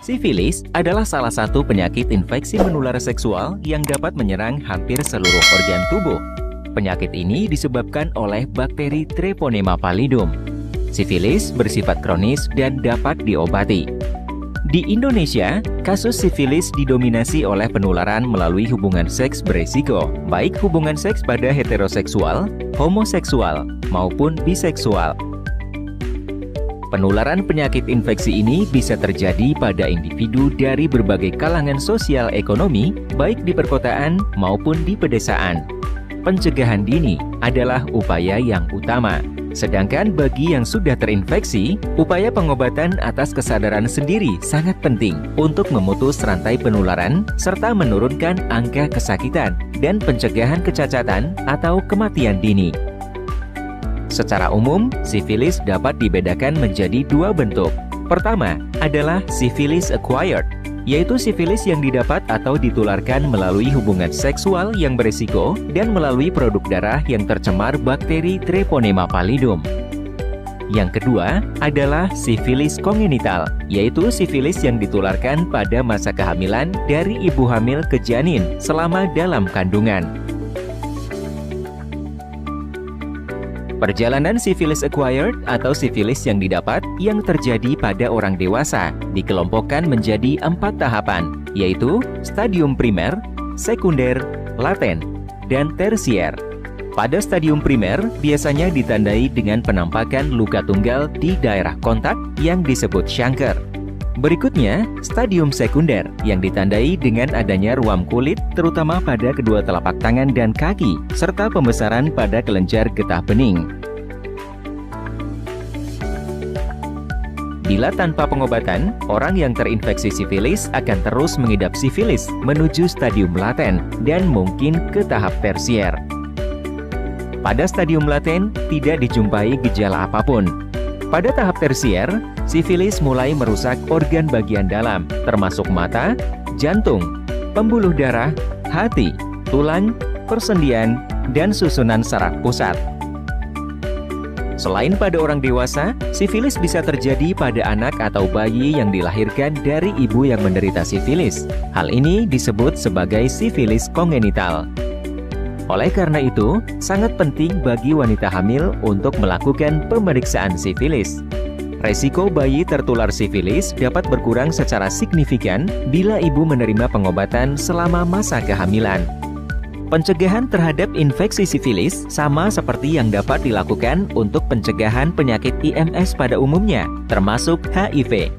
Sifilis adalah salah satu penyakit infeksi menular seksual yang dapat menyerang hampir seluruh organ tubuh. Penyakit ini disebabkan oleh bakteri Treponema pallidum. Sifilis bersifat kronis dan dapat diobati. Di Indonesia, kasus sifilis didominasi oleh penularan melalui hubungan seks beresiko, baik hubungan seks pada heteroseksual, homoseksual, maupun biseksual. Penularan penyakit infeksi ini bisa terjadi pada individu dari berbagai kalangan sosial ekonomi, baik di perkotaan maupun di pedesaan. Pencegahan dini adalah upaya yang utama. Sedangkan bagi yang sudah terinfeksi, upaya pengobatan atas kesadaran sendiri sangat penting untuk memutus rantai penularan serta menurunkan angka kesakitan dan pencegahan kecacatan atau kematian dini. Secara umum, sifilis dapat dibedakan menjadi dua bentuk. Pertama adalah sifilis acquired, yaitu sifilis yang didapat atau ditularkan melalui hubungan seksual yang berisiko dan melalui produk darah yang tercemar bakteri Treponema pallidum. Yang kedua adalah sifilis kongenital, yaitu sifilis yang ditularkan pada masa kehamilan dari ibu hamil ke janin selama dalam kandungan. Perjalanan sifilis acquired atau sifilis yang didapat yang terjadi pada orang dewasa dikelompokkan menjadi 4 tahapan, yaitu stadium primer, sekunder, laten, dan tersier. Pada stadium primer biasanya ditandai dengan penampakan luka tunggal di daerah kontak yang disebut chancre. Berikutnya, stadium sekunder yang ditandai dengan adanya ruam kulit terutama pada kedua telapak tangan dan kaki, serta pembesaran pada kelenjar getah bening. Bila tanpa pengobatan, orang yang terinfeksi sifilis akan terus mengidap sifilis menuju stadium laten dan mungkin ke tahap tersier. Pada stadium laten tidak dijumpai gejala apapun. Pada tahap tersier, sifilis mulai merusak organ bagian dalam, termasuk mata, jantung, pembuluh darah, hati, tulang, persendian, dan susunan saraf pusat. Selain pada orang dewasa, sifilis bisa terjadi pada anak atau bayi yang dilahirkan dari ibu yang menderita sifilis. Hal ini disebut sebagai sifilis kongenital. Oleh karena itu, sangat penting bagi wanita hamil untuk melakukan pemeriksaan sifilis. Resiko bayi tertular sifilis dapat berkurang secara signifikan bila ibu menerima pengobatan selama masa kehamilan. Pencegahan terhadap infeksi sifilis sama seperti yang dapat dilakukan untuk pencegahan penyakit IMS pada umumnya, termasuk HIV.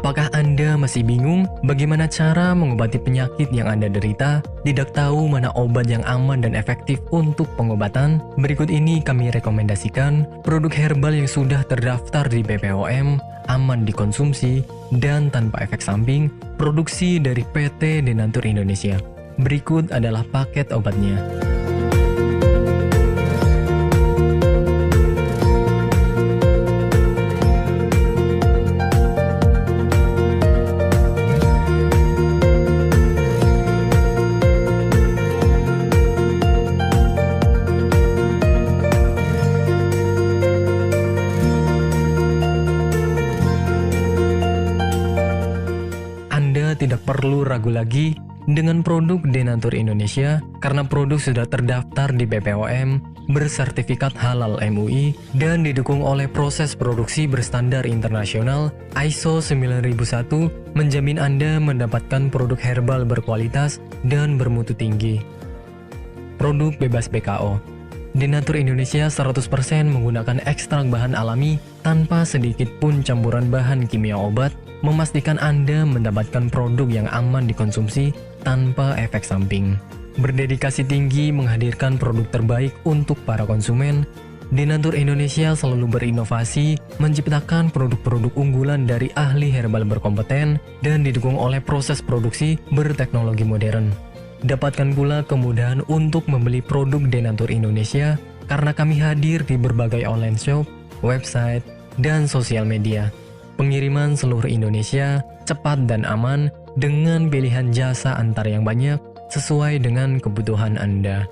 Apakah Anda masih bingung bagaimana cara mengobati penyakit yang Anda derita? Tidak tahu mana obat yang aman dan efektif untuk pengobatan? Berikut ini kami rekomendasikan produk herbal yang sudah terdaftar di BPOM, aman dikonsumsi, dan tanpa efek samping, produksi dari PT Denatur Indonesia. Berikut adalah paket obatnya. Tidak perlu ragu lagi dengan produk Denatur Indonesia karena produk sudah terdaftar di BPOM, bersertifikat halal MUI, dan didukung oleh proses produksi berstandar internasional ISO 9001, menjamin Anda mendapatkan produk herbal berkualitas dan bermutu tinggi. Produk bebas BKO. Denatur Indonesia 100% menggunakan ekstrak bahan alami tanpa sedikit pun campuran bahan kimia obat, memastikan Anda mendapatkan produk yang aman dikonsumsi tanpa efek samping. Berdedikasi tinggi menghadirkan produk terbaik untuk para konsumen, Denatur Indonesia selalu berinovasi, menciptakan produk-produk unggulan dari ahli herbal berkompeten dan didukung oleh proses produksi berteknologi modern. Dapatkan pula kemudahan untuk membeli produk Denatur Indonesia karena kami hadir di berbagai online shop, website, dan sosial media. Pengiriman seluruh Indonesia cepat dan aman dengan pilihan jasa antar yang banyak sesuai dengan kebutuhan Anda.